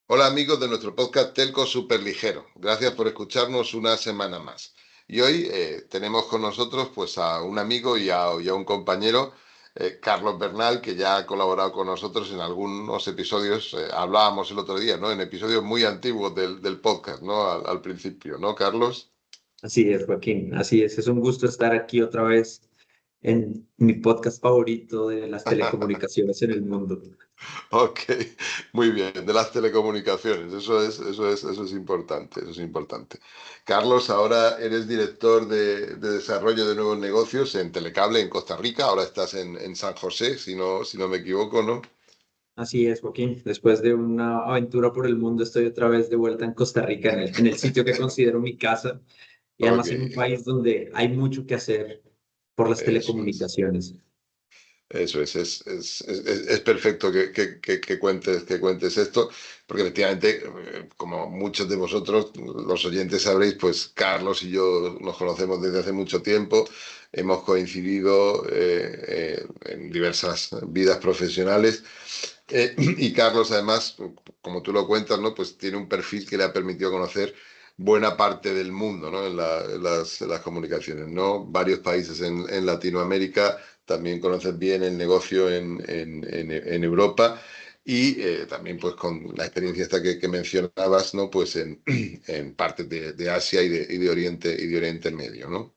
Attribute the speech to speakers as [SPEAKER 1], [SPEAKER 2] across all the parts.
[SPEAKER 1] Hola amigos de nuestro podcast Telco Superligero. Gracias por escucharnos una semana más. Y hoy tenemos con nosotros pues a un amigo y a un compañero, Carlos Bernal, que ya ha colaborado con nosotros en algunos episodios. Hablábamos el otro día, ¿no? En episodios muy antiguos del podcast, ¿no? Al principio, ¿no, Carlos?
[SPEAKER 2] Así es, Joaquín, así es. Es un gusto estar aquí otra vez en mi podcast favorito de las telecomunicaciones en el mundo.
[SPEAKER 1] Ok, muy bien, de las telecomunicaciones, eso es importante, eso es importante. Carlos, ahora eres director de desarrollo de nuevos negocios en Telecable en Costa Rica, ahora estás en San José, si no me equivoco, ¿no?
[SPEAKER 2] Así es, Joaquín. Después de una aventura por el mundo, estoy otra vez de vuelta en Costa Rica, en el sitio que considero mi casa y
[SPEAKER 1] Ok,
[SPEAKER 2] además en un país donde hay mucho que hacer por las
[SPEAKER 1] eso es.
[SPEAKER 2] telecomunicaciones.
[SPEAKER 1] Eso es perfecto que cuentes esto, porque efectivamente, como muchos de vosotros, los oyentes sabréis, pues Carlos y yo nos conocemos desde hace mucho tiempo, hemos coincidido en diversas vidas profesionales, y Carlos además, como tú lo cuentas, ¿no? Pues tiene un perfil que le ha permitido conocer buena parte del mundo, ¿no? En las comunicaciones, ¿no? Varios países en Latinoamérica, también conoces bien el negocio en Europa y también pues con la experiencia esta que mencionabas, ¿no? Pues en partes de Asia y de Oriente Medio, ¿no?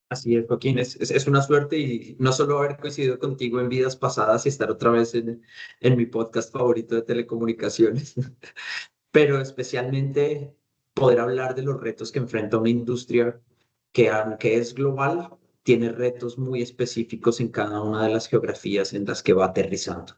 [SPEAKER 2] Así es, Joaquín. Es una suerte y no solo haber coincidido contigo en vidas pasadas y estar otra vez en mi podcast favorito de telecomunicaciones, pero especialmente poder hablar de los retos que enfrenta una industria que, aunque es global, tiene retos muy específicos en cada una de las geografías en las que va aterrizando.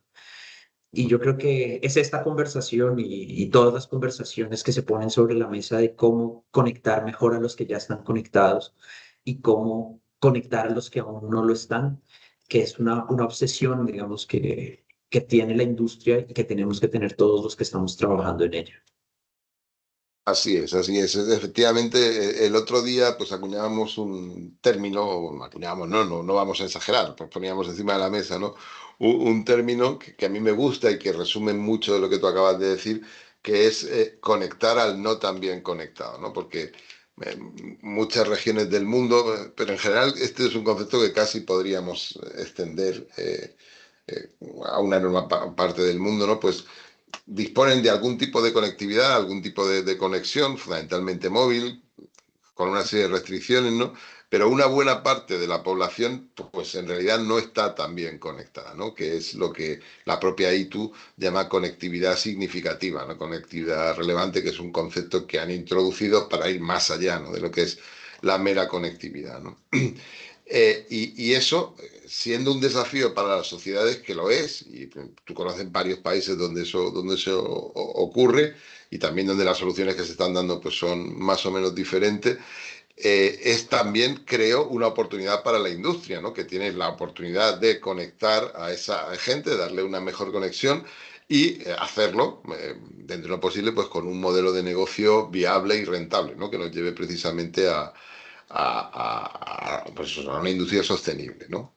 [SPEAKER 2] Y yo creo que es esta conversación y todas las conversaciones que se ponen sobre la mesa de cómo conectar mejor a los que ya están conectados y cómo conectar a los que aún no lo están, que es una obsesión, digamos, que tiene la industria y que tenemos que tener todos los que estamos trabajando en ella.
[SPEAKER 1] Así es, así es. Efectivamente, el otro día pues acuñábamos un término, bueno, acuñábamos, no vamos a exagerar, pues poníamos encima de la mesa, ¿no? Un término que a mí me gusta y que resume mucho de lo que tú acabas de decir, que es conectar al no tan bien conectado, ¿no? Porque muchas regiones del mundo, pero en general este es un concepto que casi podríamos extender eh, a una enorme parte del mundo, ¿no? Pues disponen de algún tipo de conectividad, algún tipo de conexión, fundamentalmente móvil, con una serie de restricciones, ¿no? Pero una buena parte de la población, pues en realidad no está tan bien conectada, ¿no? Que es lo que la propia ITU llama conectividad significativa, ¿no? Conectividad relevante, que es un concepto que han introducido para ir más allá, ¿no? De lo que es la mera conectividad, ¿no? Y eso, siendo un desafío para las sociedades, que lo es, y tú conoces varios países donde eso ocurre, y también donde las soluciones que se están dando pues son más o menos diferentes, es también, creo, una oportunidad para la industria, ¿no? Que tiene la oportunidad de conectar a esa gente, darle una mejor conexión y hacerlo, dentro de lo posible, pues con un modelo de negocio viable y rentable, ¿no? Que nos lleve precisamente pues, a una industria sostenible, ¿no?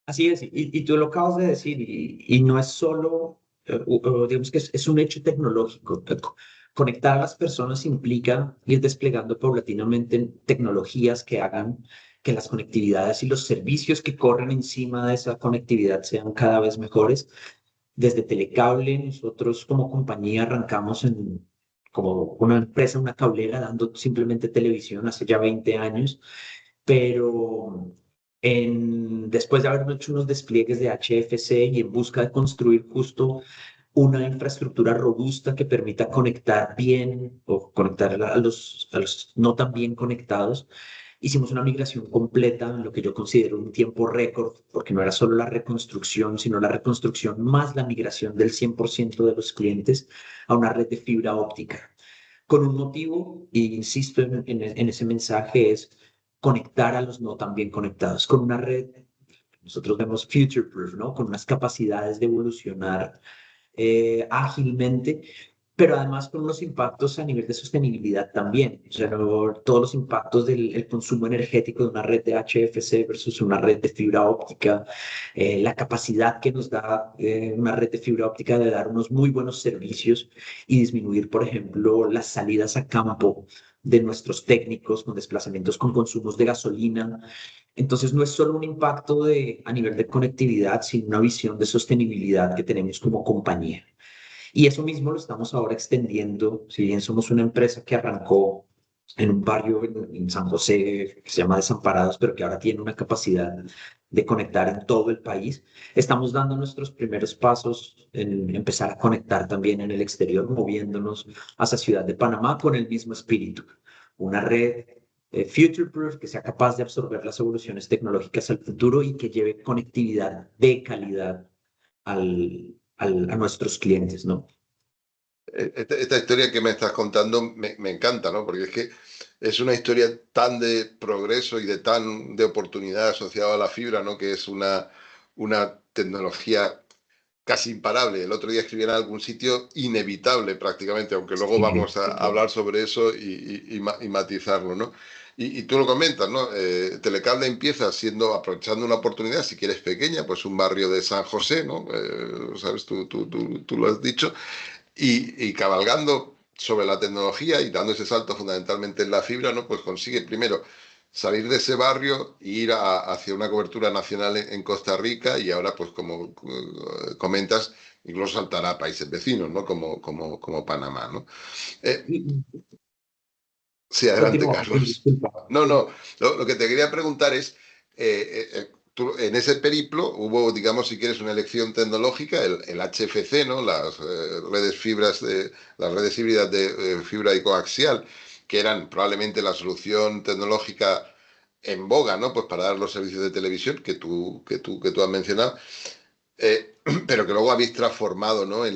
[SPEAKER 2] Así es, y tú lo acabas de decir, y no es solo, digamos que es un hecho tecnológico. Conectar a las personas implica ir desplegando paulatinamente tecnologías que hagan que las conectividades y los servicios que corren encima de esa conectividad sean cada vez mejores. Desde Telecable, nosotros como compañía arrancamos como una empresa, una cablera, dando simplemente televisión hace ya 20 años, pero después de haber hecho unos despliegues de HFC y en busca de construir justo una infraestructura robusta que permita conectar bien o conectar a los no tan bien conectados, hicimos una migración completa, en lo que yo considero un tiempo récord, porque no era solo la reconstrucción, sino la reconstrucción más la migración del 100% de los clientes a una red de fibra óptica con un motivo, e insisto en ese mensaje, es conectar a los no tan bien conectados, con una red, nosotros vemos future proof, ¿no? Con unas capacidades de evolucionar ágilmente pero además con unos impactos a nivel de sostenibilidad también. O sea, todos los impactos del el consumo energético de una red de HFC versus una red de fibra óptica, la capacidad que nos da una red de fibra óptica de dar unos muy buenos servicios y disminuir, por ejemplo, las salidas a campo de nuestros técnicos con desplazamientos con consumos de gasolina. Entonces, no es solo un impacto a nivel de conectividad, sino una visión de sostenibilidad que tenemos como compañía. Y eso mismo lo estamos ahora extendiendo. Si bien somos una empresa que arrancó en un barrio en San José que se llama Desamparados, pero que ahora tiene una capacidad de conectar en todo el país, estamos dando nuestros primeros pasos en empezar a conectar también en el exterior, moviéndonos hacia Ciudad de Panamá con el mismo espíritu. Una red future-proof que sea capaz de absorber las evoluciones tecnológicas al futuro y que lleve conectividad de calidad a nuestros clientes, ¿no?
[SPEAKER 1] Esta historia que me estás contando me encanta, ¿no? Porque es que es una historia tan de progreso y de tan de oportunidad asociada a la fibra, ¿no? Que es una tecnología casi imparable. El otro día escribí en algún sitio inevitable prácticamente, aunque luego
[SPEAKER 2] Sí,
[SPEAKER 1] vamos a hablar sobre eso y matizarlo, ¿no? Y tú lo comentas, ¿no? Telecable empieza siendo, aprovechando una oportunidad, si quieres pequeña, pues un barrio de San José, ¿no? ¿Sabes? Tú lo has dicho. Y cabalgando sobre la tecnología y dando ese salto fundamentalmente en la fibra, ¿no? Pues consigue primero salir de ese barrio e ir hacia una cobertura nacional en Costa Rica y ahora, pues como comentas, incluso saltará a países vecinos, ¿no? Como Panamá, ¿no? Eh,
[SPEAKER 2] y
[SPEAKER 1] sí, adelante,
[SPEAKER 2] continúa,
[SPEAKER 1] Carlos.
[SPEAKER 2] disculpa.
[SPEAKER 1] No, no, lo que te quería preguntar es, en ese periplo hubo, digamos, si quieres, una elección tecnológica, el HFC, ¿no? Las redes híbridas de fibra y coaxial, que eran probablemente la solución tecnológica en boga, ¿no? Pues para dar los servicios de televisión que tú has mencionado, pero que luego habéis transformado, ¿no? En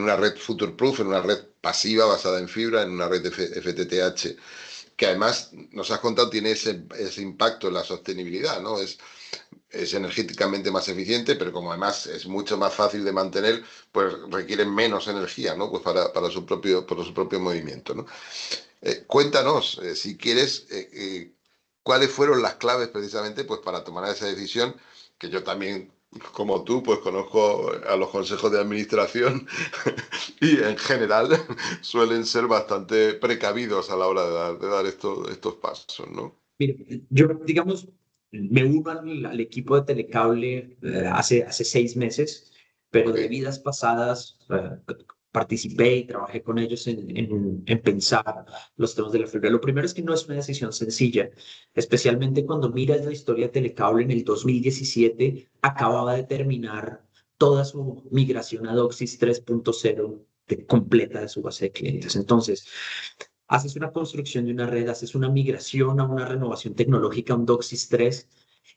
[SPEAKER 1] una red future-proof, en una red pasiva basada en fibra, en una red de FTTH, que además nos has contado tiene ese impacto en la sostenibilidad, ¿no? Es energéticamente más eficiente, pero como además es mucho más fácil de mantener, pues requiere menos energía, ¿no? Pues para su propio movimiento, ¿no? Cuéntanos, si quieres, cuáles fueron las claves precisamente pues para tomar esa decisión, que yo también, como tú, pues conozco a los consejos de administración y en general suelen ser bastante precavidos a la hora de dar estos pasos, ¿no?
[SPEAKER 2] Mira, yo, digamos, me uno al equipo de Telecable hace 6 meses, pero
[SPEAKER 1] Ok.
[SPEAKER 2] de vidas pasadas participé y trabajé con ellos en pensar los temas de la fibra. Lo primero es que no es una decisión sencilla, especialmente cuando miras la historia de Telecable en el 2017, acababa de terminar toda su migración a DOCSIS 3.0 completa de su base de clientes. Entonces, haces una construcción de una red, haces una migración a una renovación tecnológica, un DOCSIS 3,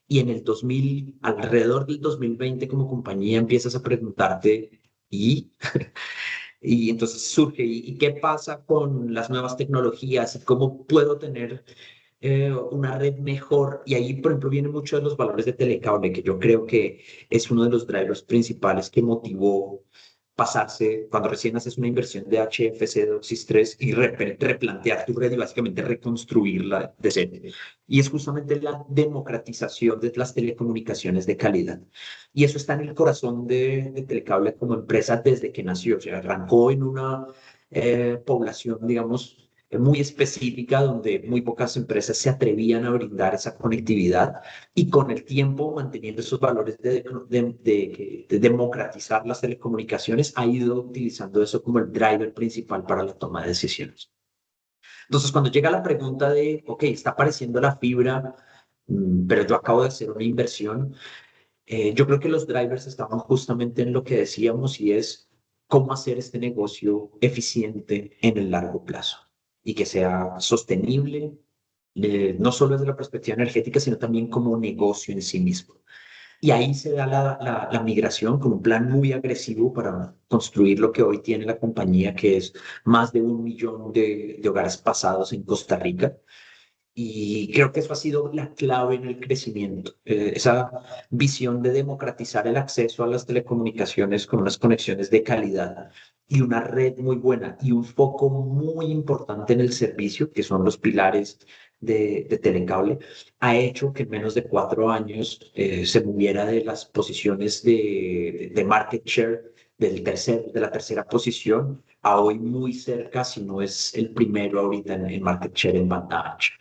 [SPEAKER 2] y en el 2000, alrededor del 2020 como compañía empiezas a preguntarte, ¿y? Y entonces surge, ¿y qué pasa con las nuevas tecnologías? ¿Cómo puedo tener una red mejor? Y ahí, por ejemplo, vienen muchos de los valores de Telecable, que yo creo que es uno de los drivers principales que motivó pasarse, cuando recién haces una inversión de HFC DOCSIS 3 y replantear tu red y básicamente reconstruirla de cero. Y es justamente la democratización de las telecomunicaciones de calidad. Y eso está en el corazón de Telecable como empresa desde que nació. O sea, arrancó en una población, digamos, muy específica donde muy pocas empresas se atrevían a brindar esa conectividad y con el tiempo, manteniendo esos valores de democratizar las telecomunicaciones, ha ido utilizando eso como el driver principal para la toma de decisiones. Entonces, cuando llega la pregunta de, ok, está apareciendo la fibra, pero yo acabo de hacer una inversión, yo creo que los drivers estaban justamente en lo que decíamos y es cómo hacer este negocio eficiente en el largo plazo y que sea sostenible, no solo desde la perspectiva energética, sino también como negocio en sí mismo. Y ahí se da la migración con un plan muy agresivo para construir lo que hoy tiene la compañía, que es más de 1 millón de hogares pasados en Costa Rica Y creo que eso ha sido la clave en el crecimiento, esa visión de democratizar el acceso a las telecomunicaciones con unas conexiones de calidad y una red muy buena y un foco muy importante en el servicio, que son los pilares de Telecable, ha hecho que en menos de 4 años se moviera de las posiciones de market share de la tercera posición a hoy muy cerca, si no es el primero ahorita en market share en banda ancha.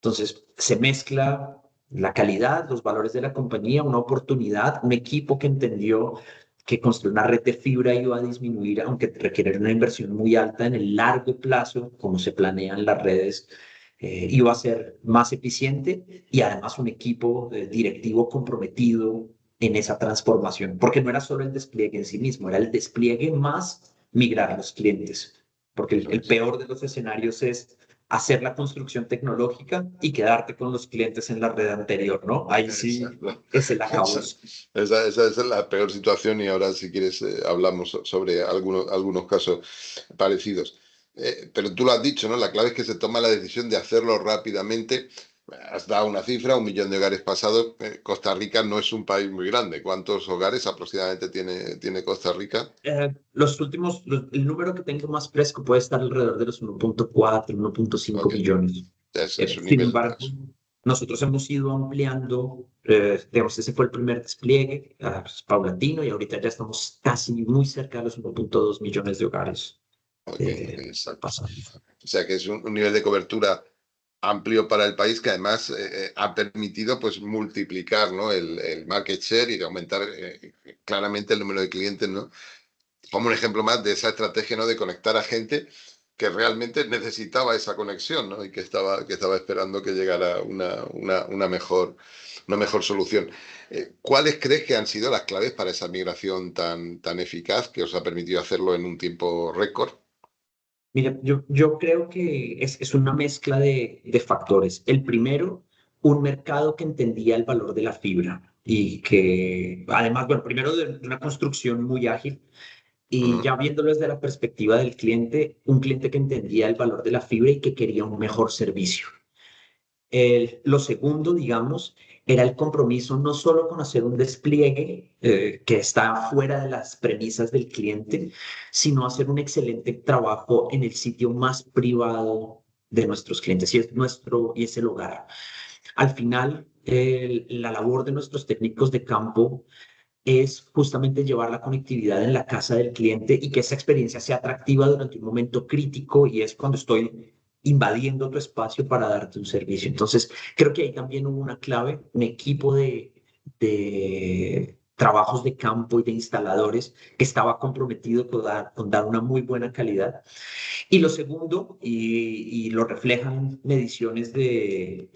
[SPEAKER 2] Entonces, se mezcla la calidad, los valores de la compañía, una oportunidad, un equipo que entendió que construir una red de fibra iba a disminuir, aunque requiere una inversión muy alta en el largo plazo, como se planean las redes, iba a ser más eficiente y además un equipo directivo comprometido en esa transformación, porque no era solo el despliegue en sí mismo, era el despliegue más migrar a los clientes, porque
[SPEAKER 1] Eso
[SPEAKER 2] el
[SPEAKER 1] es.
[SPEAKER 2] peor de los escenarios es hacer la construcción tecnológica y quedarte con los clientes en la red anterior, ¿no? Ahí sí
[SPEAKER 1] Exacto.
[SPEAKER 2] es el
[SPEAKER 1] Esa,
[SPEAKER 2] acabose.
[SPEAKER 1] esa es la peor situación y ahora si quieres hablamos sobre algunos casos parecidos. Pero tú lo has dicho, ¿no? La clave es que se toma la decisión de hacerlo rápidamente. Has dado una cifra, 1 millón de hogares pasados. Costa Rica no es un país muy grande. ¿Cuántos hogares aproximadamente tiene Costa Rica?
[SPEAKER 2] Los últimos, el número que tengo más fresco puede estar alrededor de los 1.4, 1.5
[SPEAKER 1] Ok,
[SPEAKER 2] millones.
[SPEAKER 1] es un
[SPEAKER 2] Sin
[SPEAKER 1] nivel.
[SPEAKER 2] embargo, nosotros hemos ido ampliando, digamos, ese fue el primer despliegue, pues, paulatino, y ahorita ya estamos casi muy cerca de los 1.2 millones de hogares
[SPEAKER 1] Ok,
[SPEAKER 2] eh,
[SPEAKER 1] exacto.
[SPEAKER 2] pasando.
[SPEAKER 1] O sea que es un nivel de cobertura amplio para el país que además ha permitido pues multiplicar, ¿no? El market share y de aumentar claramente el número de clientes, ¿no? Como un ejemplo más de esa estrategia, ¿no? De conectar a gente que realmente necesitaba esa conexión, ¿no? Y que estaba esperando que llegara una mejor solución. ¿Cuáles crees que han sido las claves para esa migración tan eficaz que os ha permitido hacerlo en un tiempo récord?
[SPEAKER 2] Mira, yo creo que es una mezcla de factores. El primero, un mercado que entendía el valor de la fibra y que además, bueno, primero de una construcción muy ágil y
[SPEAKER 1] Ujú.
[SPEAKER 2] ya viéndolo desde la perspectiva del cliente, un cliente que entendía el valor de la fibra y que quería un mejor servicio. Lo segundo, digamos, era el compromiso no solo con hacer un despliegue que está fuera de las premisas del cliente, sino hacer un excelente trabajo en el sitio más privado de nuestros clientes, y es el hogar. Al final, la labor de nuestros técnicos de campo es justamente llevar la conectividad en la casa del cliente y que esa experiencia sea atractiva durante un momento crítico y es cuando estoy invadiendo tu espacio para darte un servicio. Entonces, creo que ahí también hubo una clave, un equipo de trabajos de campo y de instaladores que estaba comprometido con dar una muy buena calidad. Y lo segundo, y lo reflejan mediciones de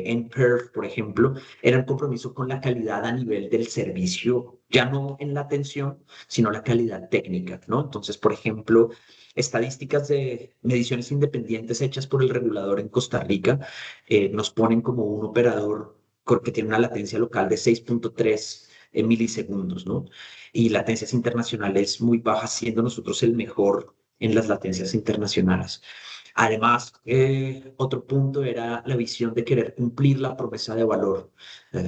[SPEAKER 2] NPERF, por ejemplo, era el compromiso con la calidad a nivel del servicio, ya no en la atención, sino la calidad técnica, ¿no? Entonces, por ejemplo, estadísticas de mediciones independientes hechas por el regulador en Costa Rica nos ponen como un operador que tiene una latencia local de 6.3 milisegundos, ¿no? Y latencias internacionales muy bajas, siendo nosotros el mejor en las latencias internacionales. Además, otro punto era la visión de querer cumplir la promesa de valor.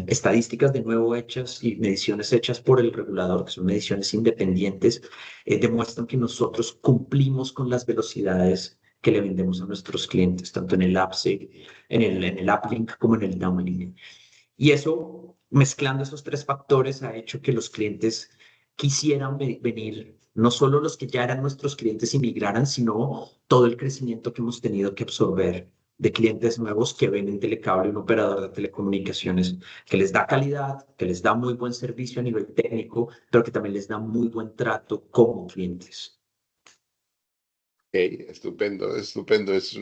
[SPEAKER 2] Estadísticas de nuevo hechas y mediciones hechas por el regulador, que son mediciones independientes, demuestran que nosotros cumplimos con las velocidades que le vendemos a nuestros clientes, tanto en el upsell, en el uplink como en el downlink. Y eso, mezclando esos tres factores, ha hecho que los clientes quisieran venir, no solo los que ya eran nuestros clientes y migraran, sino todo el crecimiento que hemos tenido que absorber de clientes nuevos que ven en Telecable un operador de telecomunicaciones que les da calidad, que les da muy buen servicio a nivel técnico, pero que también les da muy buen trato como clientes.
[SPEAKER 1] Ok, estupendo, estupendo. Es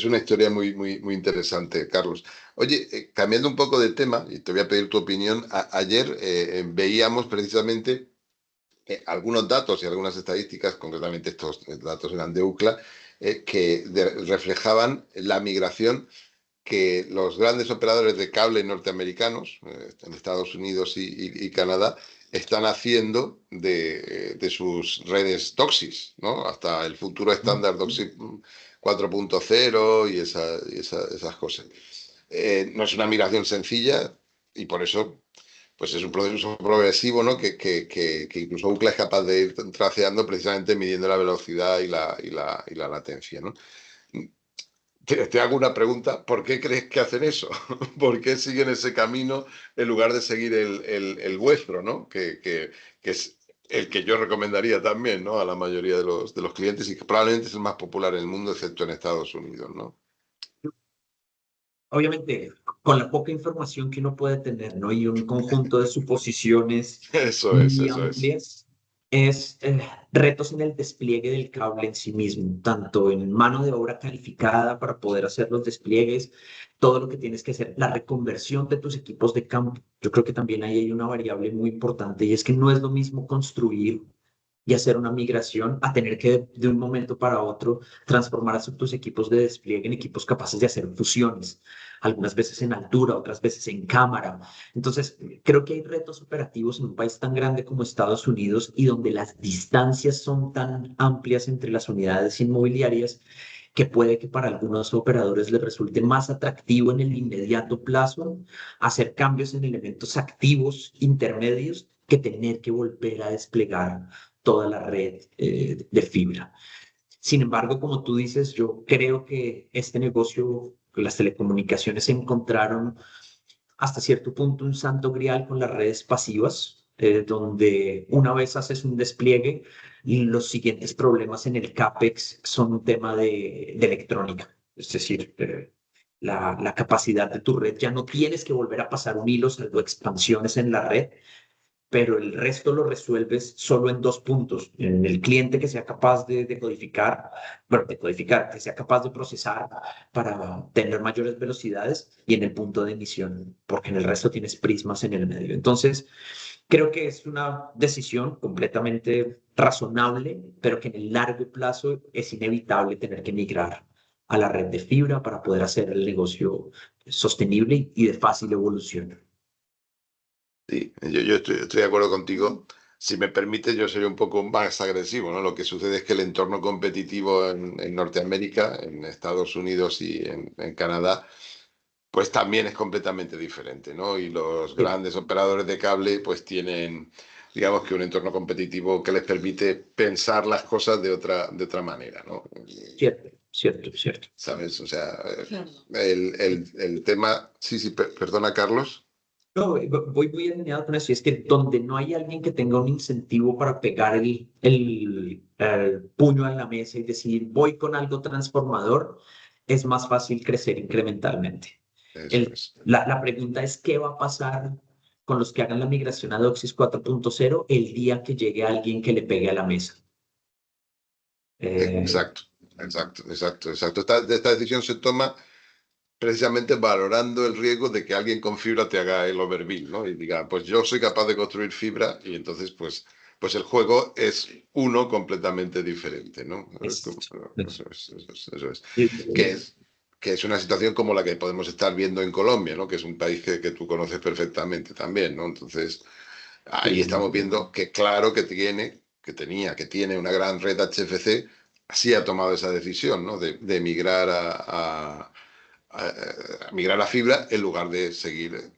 [SPEAKER 1] una historia muy, muy, muy interesante, Carlos. Oye, cambiando un poco de tema, y te voy a pedir tu opinión, ayer veíamos precisamente algunos datos y algunas estadísticas, concretamente estos datos eran de UCLA, que reflejaban la migración que los grandes operadores de cable norteamericanos, en Estados Unidos y Canadá, están haciendo de sus redes DOCSIS, ¿no? Hasta el futuro estándar DOCSIS 4.0 y esas cosas. No es una migración sencilla y por eso pues es un proceso progresivo, ¿no? Que incluso Ookla es capaz de ir traceando precisamente midiendo la velocidad y la latencia, ¿no? Te hago una pregunta, ¿por qué crees que hacen eso? ¿Por qué siguen ese camino en lugar de seguir el vuestro, ¿no? Que es el que yo recomendaría también, ¿no? A la mayoría de los clientes y que probablemente es el más popular en el mundo, excepto en Estados Unidos, ¿no?
[SPEAKER 2] Obviamente, con la poca información que uno puede tener, ¿no? Y un conjunto de suposiciones
[SPEAKER 1] Eso es,
[SPEAKER 2] muy
[SPEAKER 1] eso es.
[SPEAKER 2] amplias, es retos en el despliegue del cable en sí mismo, tanto en mano de obra calificada para poder hacer los despliegues, todo lo que tienes que hacer, la reconversión de tus equipos de campo. Yo creo que también ahí hay una variable muy importante y es que no es lo mismo construir y hacer una migración a tener que de un momento para otro transformar a tus equipos de despliegue en equipos capaces de hacer fusiones, algunas veces en altura, otras veces en cámara. Entonces, creo que hay retos operativos en un país tan grande como Estados Unidos y donde las distancias son tan amplias entre las unidades inmobiliarias que puede que para algunos operadores les resulte más atractivo en el inmediato plazo hacer cambios en elementos activos intermedios que tener que volver a desplegar toda la red de fibra. Sin embargo, como tú dices, yo creo que este negocio, las telecomunicaciones encontraron hasta cierto punto un santo grial con las redes pasivas, donde una vez haces un despliegue, y los siguientes problemas en el CAPEX son un tema de electrónica. Es decir, la capacidad de tu red, ya no tienes que volver a pasar un hilo, salvo expansiones en la red, pero el resto lo resuelves solo en dos puntos, en el cliente que sea capaz de codificar, bueno, de codificar, que sea capaz de procesar para tener mayores velocidades y en el punto de emisión, porque en el resto tienes prismas en el medio. Entonces, creo que es una decisión completamente razonable, pero que en el largo plazo es inevitable tener que migrar a la red de fibra para poder hacer el negocio sostenible y de fácil evolución.
[SPEAKER 1] Sí, yo estoy de acuerdo contigo. Si me permite, yo sería un poco más agresivo, ¿no? Lo que sucede es que el entorno competitivo en Norteamérica, en Estados Unidos y en Canadá, pues también es completamente diferente, ¿no? Y los
[SPEAKER 2] Sí,
[SPEAKER 1] grandes operadores de cable, pues tienen, digamos que un entorno competitivo que les permite pensar las cosas de otra manera, ¿no?
[SPEAKER 2] cierto, cierto, cierto.
[SPEAKER 1] ¿Sabes? O sea,
[SPEAKER 3] Claro.
[SPEAKER 1] el tema. Sí, sí, perdona, Carlos.
[SPEAKER 2] No, voy muy alineado con eso. Y es que donde no hay alguien que tenga un incentivo para pegar el puño en la mesa y decir, voy con algo transformador, es más fácil crecer incrementalmente.
[SPEAKER 1] Eso es.
[SPEAKER 2] La pregunta es, ¿qué va a pasar con los que hagan la migración a DOCSIS 4.0 el día que llegue alguien que le pegue a la mesa? Eh,
[SPEAKER 1] Exacto, exacto, exacto, exacto. Esta decisión se toma precisamente valorando el riesgo de que alguien con fibra te haga el overbuild, ¿no? Y diga, pues yo soy capaz de construir fibra y entonces, pues el juego es uno completamente diferente, ¿no?
[SPEAKER 2] es,
[SPEAKER 1] Eso es, eso es. Que
[SPEAKER 2] es-
[SPEAKER 1] es, que es una situación como la que podemos estar viendo en Colombia, ¿no? Que es un país que tú conoces perfectamente también, ¿no? Entonces, ahí estamos viendo que claro que tiene una gran red HFC, sí ha tomado esa decisión, ¿no? De migrar a migrar a fibra en lugar de seguir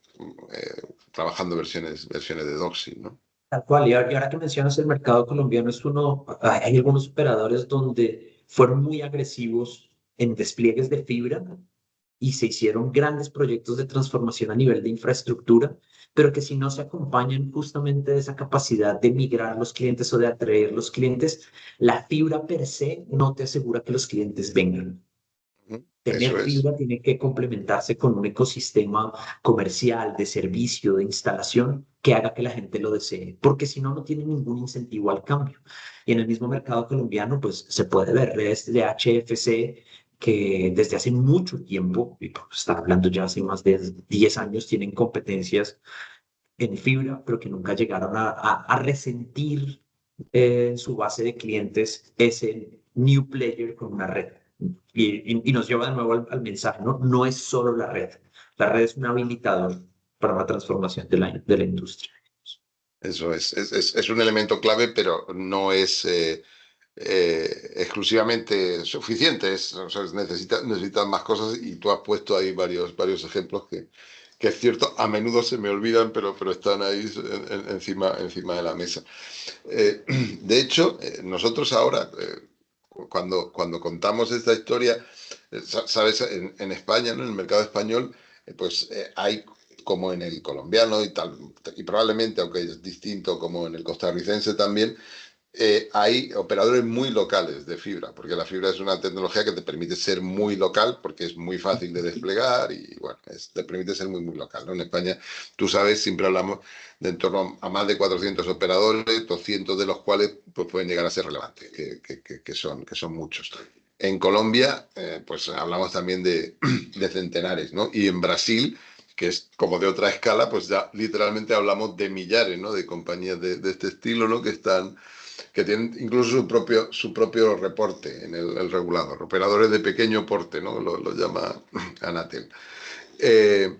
[SPEAKER 1] trabajando versiones de Doxy, ¿no?
[SPEAKER 2] Tal cual, y ahora que mencionas el mercado colombiano, es uno, hay algunos operadores donde fueron muy agresivos en despliegues de fibra y se hicieron grandes proyectos de transformación a nivel de infraestructura, pero que si no se acompañan justamente de esa capacidad de migrar los clientes o de atraer los clientes, la fibra per se no te asegura que los clientes vengan. Tener
[SPEAKER 1] Eso es.
[SPEAKER 2] fibra tiene que complementarse con un ecosistema comercial, de servicio, de instalación que haga que la gente lo desee, porque si no, no tiene ningún incentivo al cambio. Y en el mismo mercado colombiano, pues se puede ver redes de HFC que desde hace mucho tiempo, y pues, está hablando ya hace más de 10 años, tienen competencias en fibra, pero que nunca llegaron a resentir en su base de clientes ese new player con una red. Y nos lleva de nuevo al mensaje, ¿no? No es solo la red. La red es un habilitador para la transformación de la industria.
[SPEAKER 1] Eso es un elemento clave, pero no es exclusivamente suficientes, o sea, necesitan más cosas y tú has puesto ahí varios ejemplos que es cierto, a menudo se me olvidan, pero están ahí encima de la mesa. De hecho, nosotros ahora, cuando contamos esta historia, sabes, en España, ¿no? En el mercado español, pues hay como en el colombiano y tal, y probablemente, aunque es distinto, como en el costarricense también, hay operadores muy locales de fibra, porque la fibra es una tecnología que te permite ser muy local, porque es muy fácil de desplegar y bueno, te permite ser muy local, ¿no? En España, tú sabes, siempre hablamos de en torno a más de 400 operadores, 200 de los cuales pues, pueden llegar a ser relevantes, que son muchos. En Colombia, pues hablamos también de centenares, ¿no? Y en Brasil, que es como de otra escala, pues ya literalmente hablamos de millares, ¿no? De compañías de este estilo, ¿no? Que tienen incluso su propio reporte en el regulador, operadores de pequeño porte, ¿no? Lo llama Anatel. Eh,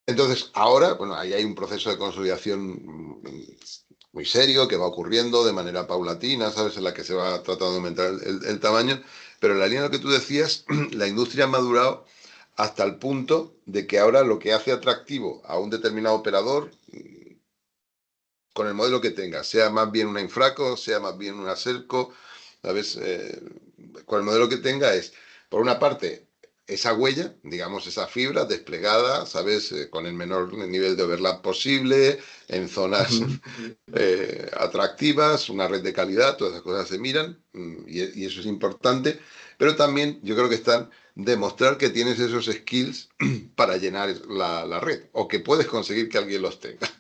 [SPEAKER 1] entonces, ahora, bueno, ahí hay un proceso de consolidación muy serio que va ocurriendo de manera paulatina, ¿sabes? En la que se va tratando de aumentar el tamaño, pero en la línea de lo que tú decías, la industria ha madurado hasta el punto de que ahora lo que hace atractivo a un determinado operador con el modelo que tenga, sea más bien una Infraco, sea más bien una Selco, ¿sabes? Con el modelo que tenga es, por una parte, esa huella, digamos, esa fibra desplegada, ¿sabes? Con el menor nivel de overlap posible, en zonas
[SPEAKER 2] Ujú.
[SPEAKER 1] atractivas, una red de calidad, todas esas cosas se miran y eso es importante, pero también yo creo que están demostrar que tienes esos skills para llenar la red o que puedes conseguir que alguien los tenga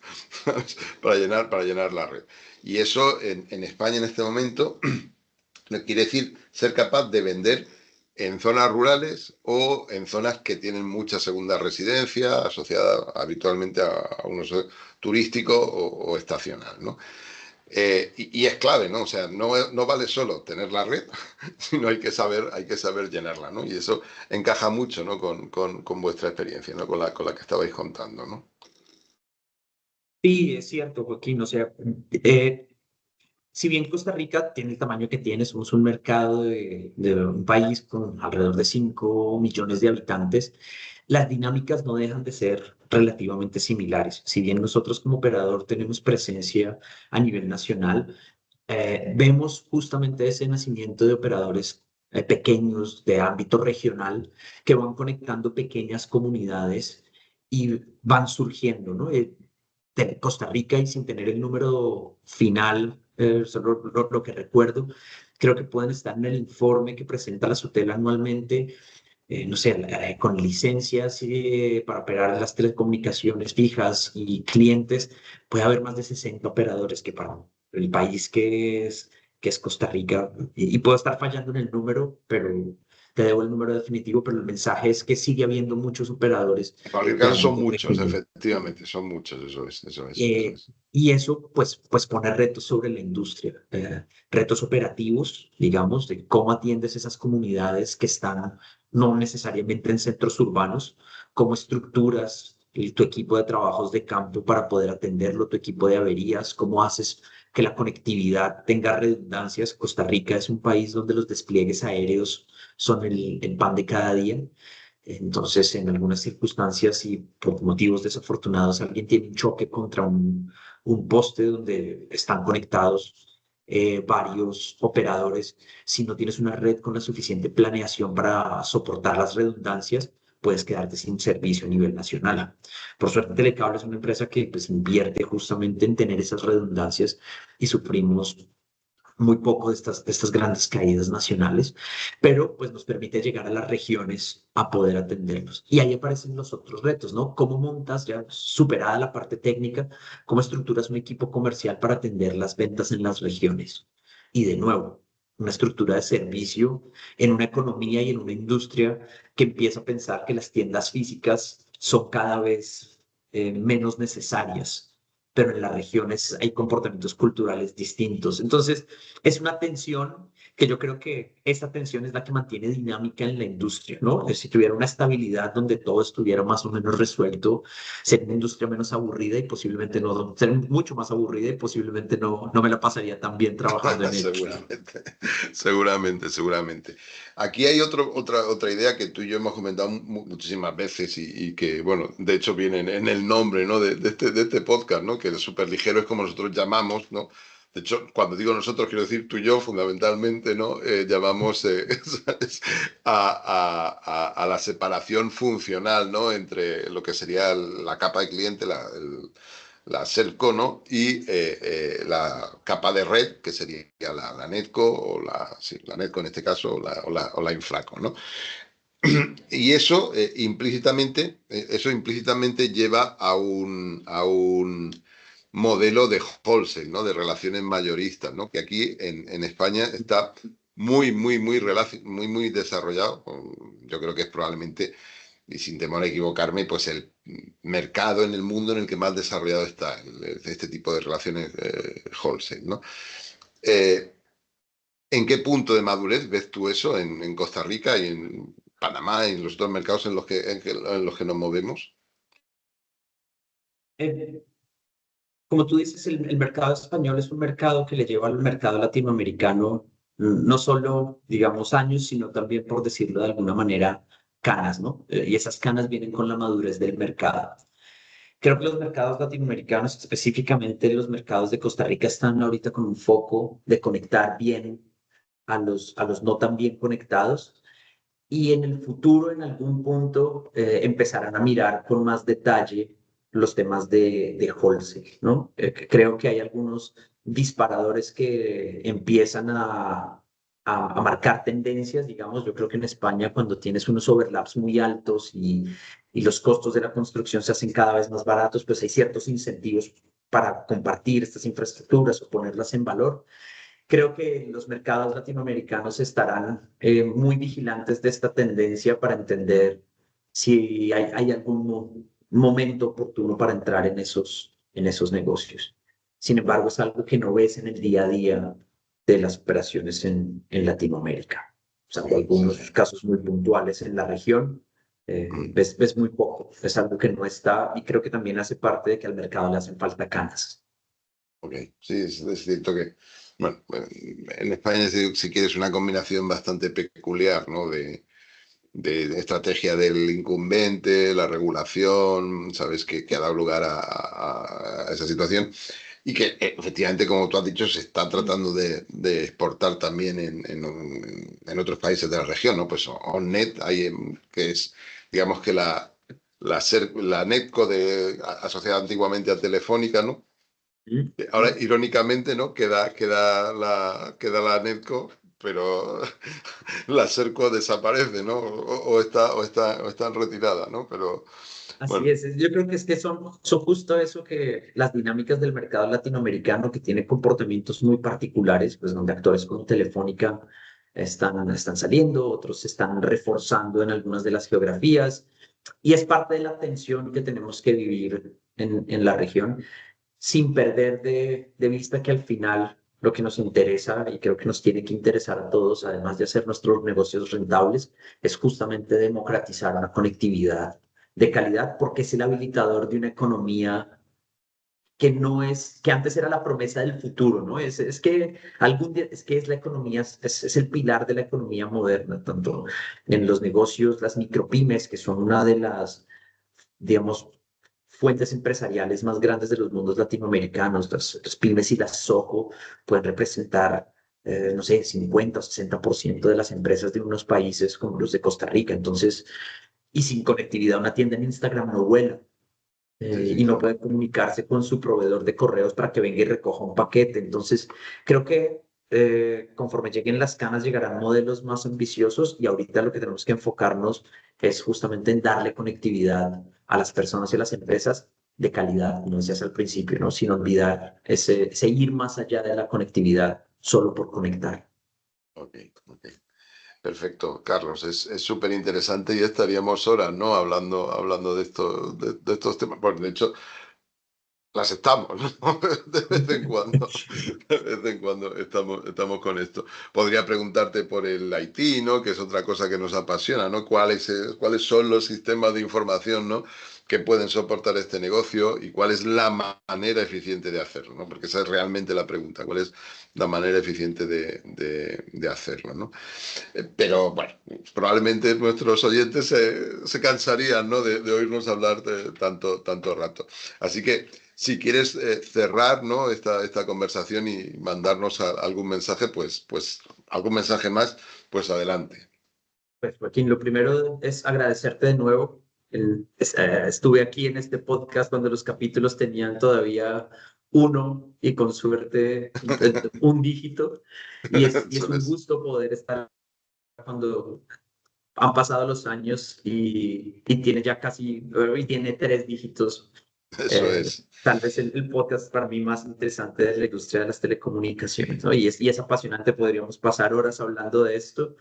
[SPEAKER 1] para llenar la red. Y eso en España en este momento quiere decir ser capaz de vender en zonas rurales o en zonas que tienen mucha segunda residencia asociada habitualmente a un uso turístico o estacional, ¿no? Y es clave, ¿no? O sea, no vale solo tener la red, sino hay que saber llenarla, ¿no? Y eso encaja mucho, ¿no? Con vuestra experiencia, ¿no? Con la que estabais contando, ¿no?
[SPEAKER 2] Sí, es cierto, Joaquín. O sea, eh, si bien Costa Rica tiene el tamaño que tiene, somos un mercado de un país con alrededor de 5 millones de habitantes, las dinámicas no dejan de ser relativamente similares. Si bien nosotros como operador tenemos presencia a nivel nacional, vemos justamente ese nacimiento de operadores pequeños de ámbito regional que van conectando pequeñas comunidades y van surgiendo, ¿no? De Costa Rica y sin tener el número final, solo lo que recuerdo, creo que pueden estar en el informe que presenta la SUTEL anualmente, no sé, con licencias para operar las telecomunicaciones fijas y clientes, puede haber más de 60 operadores que para el país que es Costa Rica. Y puedo estar fallando en el número, pero te debo el número definitivo, pero el mensaje es que sigue habiendo muchos operadores
[SPEAKER 1] En cualquier
[SPEAKER 2] de
[SPEAKER 1] caso son
[SPEAKER 2] ámbito
[SPEAKER 1] muchos,
[SPEAKER 2] regional.
[SPEAKER 1] efectivamente, son muchos, eso
[SPEAKER 2] Eh,
[SPEAKER 1] es.
[SPEAKER 2] y eso pues pone retos sobre la industria, retos operativos, digamos, de cómo atiendes esas comunidades que están no necesariamente en centros urbanos, cómo estructuras tu equipo de trabajos de campo para poder atenderlo, tu equipo de averías, cómo haces que la conectividad tenga redundancias. Costa Rica es un país donde los despliegues aéreos son el pan de cada día. Entonces, en algunas circunstancias y por motivos desafortunados, alguien tiene un choque contra un poste donde están conectados varios operadores. Si no tienes una red con la suficiente planeación para soportar las redundancias, puedes quedarte sin servicio a nivel nacional. Por suerte, Telecable es una empresa que pues, invierte justamente en tener esas redundancias y sufrimos muy poco de estas grandes caídas nacionales, pero pues nos permite llegar a las regiones a poder atenderlos. Y ahí aparecen los otros retos, ¿no? ¿Cómo montas, ya superada la parte técnica, cómo estructuras un equipo comercial para atender las ventas en las regiones? Y de nuevo, una estructura de servicio en una economía y en una industria que empieza a pensar que las tiendas físicas son cada vez menos necesarias pero en las regiones hay comportamientos culturales distintos. Entonces, es una tensión que yo creo que esa tensión es la que mantiene dinámica en la industria, ¿no? Si tuviera una estabilidad donde todo estuviera más o menos resuelto, sería una industria menos aburrida y posiblemente no, sería mucho más aburrida y posiblemente no me la pasaría tan bien trabajando en ella.
[SPEAKER 1] Seguramente, seguramente, seguramente. Aquí hay otra idea que tú y yo hemos comentado muchísimas veces y que, bueno, de hecho viene en el nombre, ¿no? de este podcast, ¿no? Que el superligero es como nosotros llamamos, ¿no? De hecho, cuando digo nosotros, quiero decir tú y yo, fundamentalmente, ¿no? Llamamos ¿sabes? a la separación funcional, ¿no? Entre lo que sería la capa de cliente, la Selco, ¿no? Y la capa de red, que sería la Netco, o la Netco en este caso, o la Infraco, ¿no? Y eso implícitamente lleva a un modelo de wholesale, ¿no? De relaciones mayoristas, ¿no? Que aquí en España está muy, muy, muy, muy, muy desarrollado. Yo creo que es probablemente, y sin temor a equivocarme, pues el mercado en el mundo en el que más desarrollado está este tipo de relaciones wholesale, ¿no? Eh, ¿En qué punto de madurez ves tú eso en Costa Rica y en Panamá y en los otros mercados en los que nos movemos?
[SPEAKER 2] Eh, Como tú dices, el mercado español es un mercado que le lleva al mercado latinoamericano no solo, digamos, años, sino también, por decirlo de alguna manera, canas, ¿no? Y esas canas vienen con la madurez del mercado. Creo que los mercados latinoamericanos, específicamente los mercados de Costa Rica, están ahorita con un foco de conectar bien a los no tan bien conectados y en el futuro, en algún punto, empezarán a mirar con más detalle los temas de wholesale, ¿no? Creo que hay algunos disparadores que empiezan a marcar tendencias, digamos, yo creo que en España cuando tienes unos overlaps muy altos y los costos de la construcción se hacen cada vez más baratos, pues hay ciertos incentivos para compartir estas infraestructuras o ponerlas en valor. Creo que los mercados latinoamericanos estarán muy vigilantes de esta tendencia para entender si hay algún momento oportuno para entrar en esos negocios. Sin embargo, es algo que no ves en el día a día de las operaciones en Latinoamérica. Salvo
[SPEAKER 1] Sí, sí, sí.
[SPEAKER 2] algunos casos muy puntuales en la región,
[SPEAKER 1] Mm,
[SPEAKER 2] ves muy poco. Es algo que no está y creo que también hace parte de que al mercado le hacen falta canas.
[SPEAKER 1] ok, sí, es cierto que, bueno, en España si quieres una combinación bastante peculiar, ¿no? De estrategia del incumbente, la regulación, ¿sabes? Que ha dado lugar a esa situación y que efectivamente, como tú has dicho, se está tratando de exportar también en otros países de la región, ¿no? Pues OnNet, que es, digamos que la Netco asociada antiguamente a Telefónica, ¿no?
[SPEAKER 2] ¿Mm?
[SPEAKER 1] Ahora, irónicamente, ¿no? Queda la Netco, pero la Serco desaparece, ¿no? O está en retirada, ¿no? Pero
[SPEAKER 2] Así
[SPEAKER 1] bueno,
[SPEAKER 2] es, yo creo que es que son justo eso que las dinámicas del mercado latinoamericano que tiene comportamientos muy particulares, pues donde actores como Telefónica están saliendo, otros se están reforzando en algunas de las geografías y es parte de la tensión que tenemos que vivir en la región sin perder de vista que al final lo que nos interesa y creo que nos tiene que interesar a todos, además de hacer nuestros negocios rentables, es justamente democratizar una conectividad de calidad porque es el habilitador de una economía que no es, que antes era la promesa del futuro, ¿no? Es que algún día, es que es la economía, es el pilar de la economía moderna, tanto en los negocios, las micropymes, que son una de las, digamos, fuentes empresariales más grandes de los mundos latinoamericanos, las pymes y las SOHO pueden representar, no sé, 50 o 60% de las empresas de unos países como los de Costa Rica. Entonces, y sin conectividad, una tienda en Instagram no vuela
[SPEAKER 1] sí, sí,
[SPEAKER 2] y no
[SPEAKER 1] claro.
[SPEAKER 2] puede comunicarse con su proveedor de correos para que venga y recoja un paquete. Entonces, creo que conforme lleguen las canas llegarán modelos más ambiciosos y ahorita lo que tenemos que enfocarnos es justamente en darle conectividad a las personas y a las empresas de calidad, como decías al principio, ¿no? Sin olvidar ese ir más allá de la conectividad solo por conectar.
[SPEAKER 1] Ok, ok. Perfecto, Carlos. Es súper interesante y estaríamos horas, ¿no? Hablando de estos temas. Bueno, de hecho, las estamos, ¿no? De vez en cuando, de vez en cuando estamos con esto. Podría preguntarte por el Haití, ¿no? Que es otra cosa que nos apasiona, ¿no? ¿Cuáles son los sistemas de información, ¿no? Que pueden soportar este negocio y cuál es la manera eficiente de hacerlo, ¿no? Porque esa es realmente la pregunta, ¿cuál es la manera eficiente de hacerlo, ¿no? Pero bueno, probablemente nuestros oyentes se cansarían, ¿no? De oírnos hablar de tanto rato. Así que si quieres cerrar, ¿no? esta conversación y mandarnos algún mensaje, pues algún mensaje más, pues adelante.
[SPEAKER 2] Pues Joaquín, lo primero es agradecerte de nuevo. Estuve aquí en este podcast cuando los capítulos tenían todavía uno y con suerte un dígito. Y es
[SPEAKER 1] Eso
[SPEAKER 2] un
[SPEAKER 1] es.
[SPEAKER 2] gusto poder estar cuando han pasado los años y tiene ya casi, y tiene 3 dígitos.
[SPEAKER 1] Eso es.
[SPEAKER 2] Tal vez el podcast para mí más interesante de la industria de las telecomunicaciones, ¿no? Y es apasionante, podríamos pasar horas hablando de esto,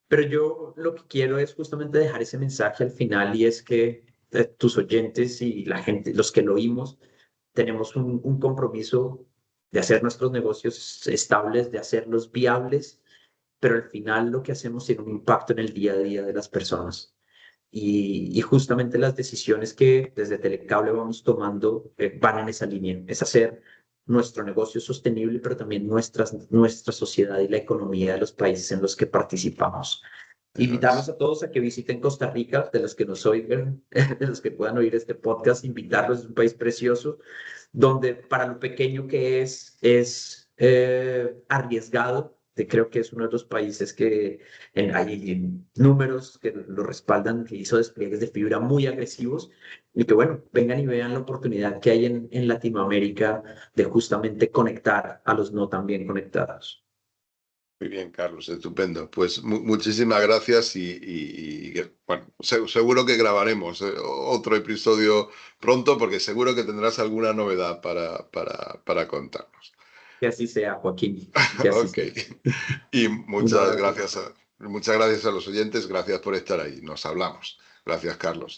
[SPEAKER 2] pero yo lo que quiero es justamente dejar ese mensaje al final y es que tus oyentes y la gente, los que lo oímos, tenemos un compromiso de hacer nuestros negocios estables, de hacerlos viables, pero al final lo que hacemos tiene un impacto en el día a día de las personas. Y justamente las decisiones que desde Telecable vamos tomando van en esa línea, es hacer nuestro negocio sostenible, pero también nuestra sociedad y la economía de los países en los que participamos.
[SPEAKER 1] Eso
[SPEAKER 2] Invitarlos
[SPEAKER 1] es.
[SPEAKER 2] a todos a que visiten Costa Rica, de los que nos oigan, de los que puedan oír este podcast, invitarlos, es un país precioso, donde para lo pequeño que es arriesgado. Creo que es uno de los países que hay números que lo respaldan, que hizo despliegues de fibra muy agresivos y que bueno, vengan y vean la oportunidad que hay en Latinoamérica de justamente conectar a los no tan bien conectados.
[SPEAKER 1] Muy bien, Carlos, estupendo. Pues muchísimas gracias bueno, seguro que grabaremos otro episodio pronto porque seguro que tendrás alguna novedad para contarnos.
[SPEAKER 2] Que así sea, Joaquín, que así
[SPEAKER 1] Ok.
[SPEAKER 2] sea.
[SPEAKER 1] Y
[SPEAKER 2] Un abrazo.
[SPEAKER 1] muchas gracias a los oyentes, gracias por estar ahí. Nos hablamos. Gracias, Carlos.